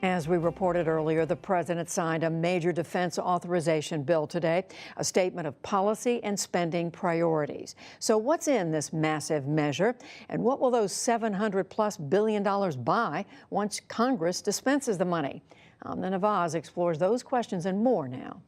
As we reported earlier, the president signed a major defense authorization bill today, a statement of policy and spending priorities. So what's in this massive measure, and what will those $700+ billion buy once Congress dispenses the money? Amna Nawaz explores those questions and more now.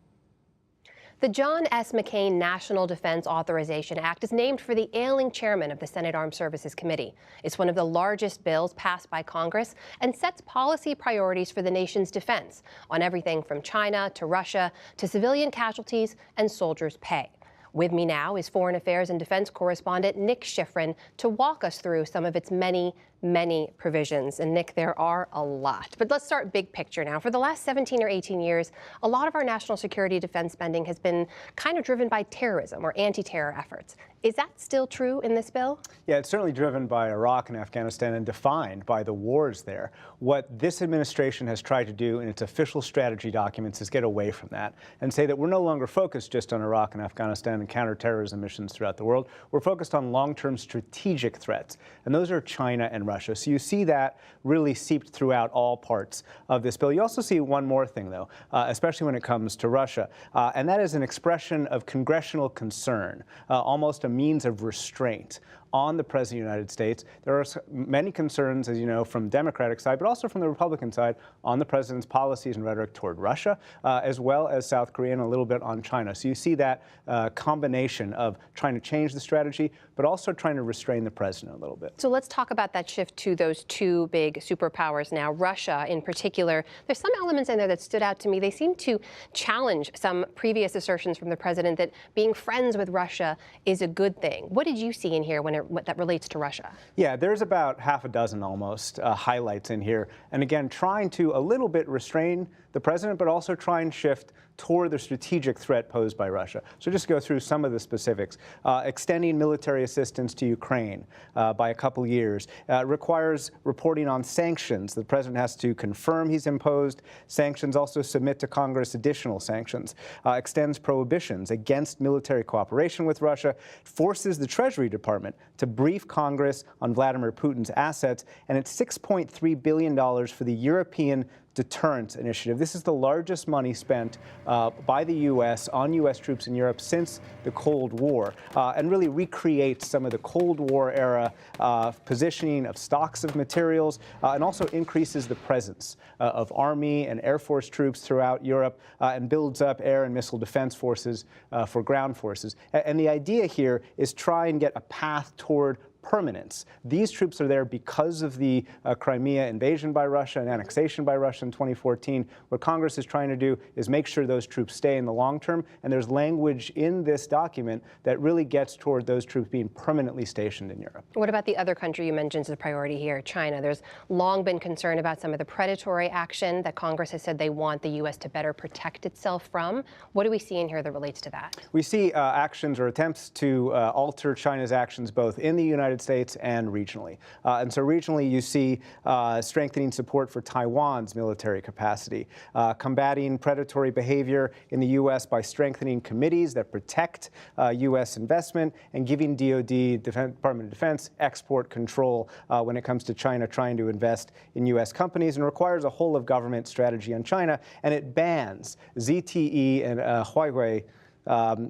The John S. McCain National Defense Authorization Act is named for the ailing chairman of the Senate Armed Services Committee. It's one of the largest bills passed by Congress and sets policy priorities for the nation's defense on everything from China to Russia to civilian casualties and soldiers' pay. With me now is Foreign Affairs and Defense correspondent Nick Schifrin to walk us through some of its many provisions. And Nick, there are a lot. But let's start big picture now. For the last 17 or 18 years, a lot of our national security defense spending has been kind of driven by terrorism or anti-terror efforts. Is that still true in this bill? Yeah, it's certainly driven by Iraq and Afghanistan and defined by the wars there. What this administration has tried to do in its official strategy documents is get away from that and say that we're no longer focused just on Iraq and Afghanistan and counterterrorism missions throughout the world. We're focused on long-term strategic threats, and those are China and Russia. So you see that really seeped throughout all parts of this bill. You also see one more thing, though, especially when it comes to Russia, and that is an expression of congressional concern, almost a means of restraint on the President of the United States. There are many concerns, as you know, from the Democratic side, but also from the Republican side on the President's policies and rhetoric toward Russia, as well as South Korea and a little bit on China. So you see that combination of trying to change the strategy, but also trying to restrain the President a little bit. So let's talk about that shift to those two big superpowers now, Russia in particular. There's some elements in there that stood out to me. They seem to challenge some previous assertions from the President that being friends with Russia is a good thing. What did you see in here when that relates to Russia? Yeah, there's about half a dozen almost highlights in here. And again, trying to a little bit restrain the president, but also try and shift toward the strategic threat posed by Russia. So just go through some of the specifics. Extending military assistance to Ukraine by a couple years. Requires reporting on sanctions. The president has to confirm he's imposed sanctions, also submit to Congress additional sanctions. Extends prohibitions against military cooperation with Russia. Forces the Treasury Department to brief Congress on Vladimir Putin's assets. And it's $6.3 billion for the European Deterrence Initiative. This is the largest money spent by the U.S. on U.S. troops in Europe since the Cold War, and really recreates some of the Cold War era positioning of stocks of materials, and also increases the presence of Army and Air Force troops throughout Europe, and builds up air and missile defense forces for ground forces. And the idea here is try and get a path toward permanence. These troops are there because of the Crimea invasion by Russia and annexation by Russia in 2014. What Congress is trying to do is make sure those troops stay in the long term, and there's language in this document that really gets toward those troops being permanently stationed in Europe. What about the other country you mentioned as a priority here, China? There's long been concern about some of the predatory action that Congress has said they want the U.S. to better protect itself from. What do we see in here that relates to that? We see actions or attempts to alter China's actions both in the United States and regionally. And so regionally, you see strengthening support for Taiwan's military capacity, combating predatory behavior in the U.S. by strengthening committees that protect U.S. investment, and giving DoD, Department of Defense, export control when it comes to China trying to invest in U.S. companies, and requires a whole-of-government strategy on China. And it bans ZTE and Huawei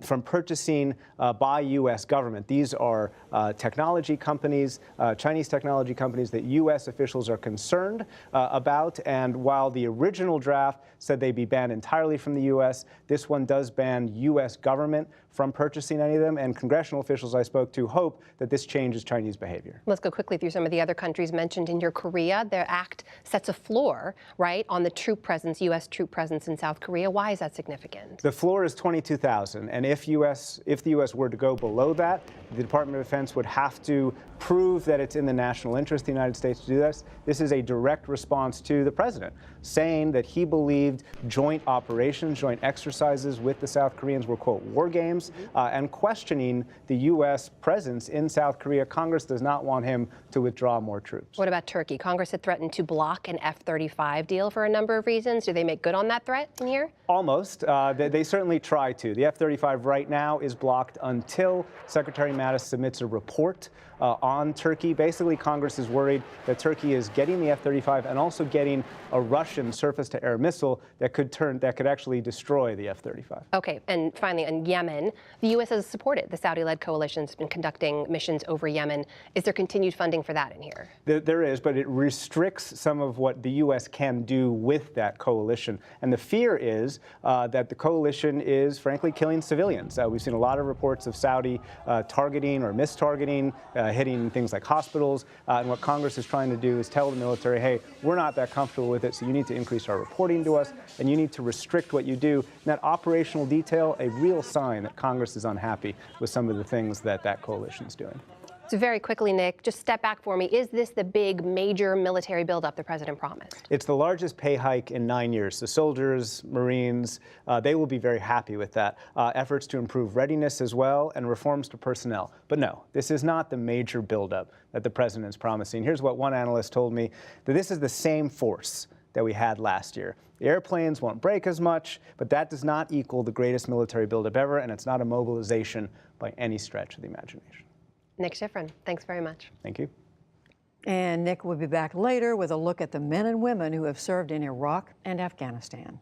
from purchasing by U.S. government. These are technology companies, Chinese technology companies that U.S. officials are concerned about. And while the original draft said they'd be banned entirely from the U.S., this one does ban U.S. government from purchasing any of them. And congressional officials I spoke to hope that this changes Chinese behavior. Let's go quickly through some of the other countries mentioned in your Korea. Their act sets a floor, right, on the troop presence, U.S. troop presence in South Korea. Why is that significant? The floor is 22,000. And if the U.S. were to go below that, the Department of Defense would have to prove that it's in the national interest of the United States to do this. This is a direct response to the president saying that he believed joint operations, joint exercises with the South Koreans were, quote, war games, and questioning the U.S. presence in South Korea. Congress does not want him to withdraw more troops. What about Turkey? Congress had threatened to block an F-35 deal for a number of reasons. Do they make good on that threat in here? Almost. They certainly try to. The F-35 right now is blocked until Secretary Mattis submits a report on Turkey. Basically, Congress is worried that Turkey is getting the F-35 and also getting a Russian surface-to-air missile that could actually destroy the F-35. Okay, and finally, on Yemen, the U.S. has supported the Saudi-led coalition that's been conducting missions over Yemen. Is there continued funding for that in here? There is, but it restricts some of what the U.S. can do with that coalition. And the fear is that the coalition is, frankly, killing civilians. We've seen a lot of reports of Saudi targeting or mistargeting, hitting things like hospitals. And what Congress is trying to do is tell the military, hey, we're not that comfortable with it, so you need to increase our reporting to us, and you need to restrict what you do. And that operational detail, a real sign that Congress is unhappy with some of the things that that coalition is doing. So very quickly, Nick, just step back for me. Is this the big major military buildup the president promised? It's the largest pay hike in 9 years. The soldiers, Marines, they will be very happy with that. Efforts to improve readiness as well and reforms to personnel. But no, this is not the major buildup that the president is promising. Here's what one analyst told me, that this is the same force that we had last year. The airplanes won't break as much, but that does not equal the greatest military buildup ever, and it's not a mobilization by any stretch of the imagination. Nick Schifrin, thanks very much. Thank you. And Nick will be back later with a look at the men and women who have served in Iraq and Afghanistan.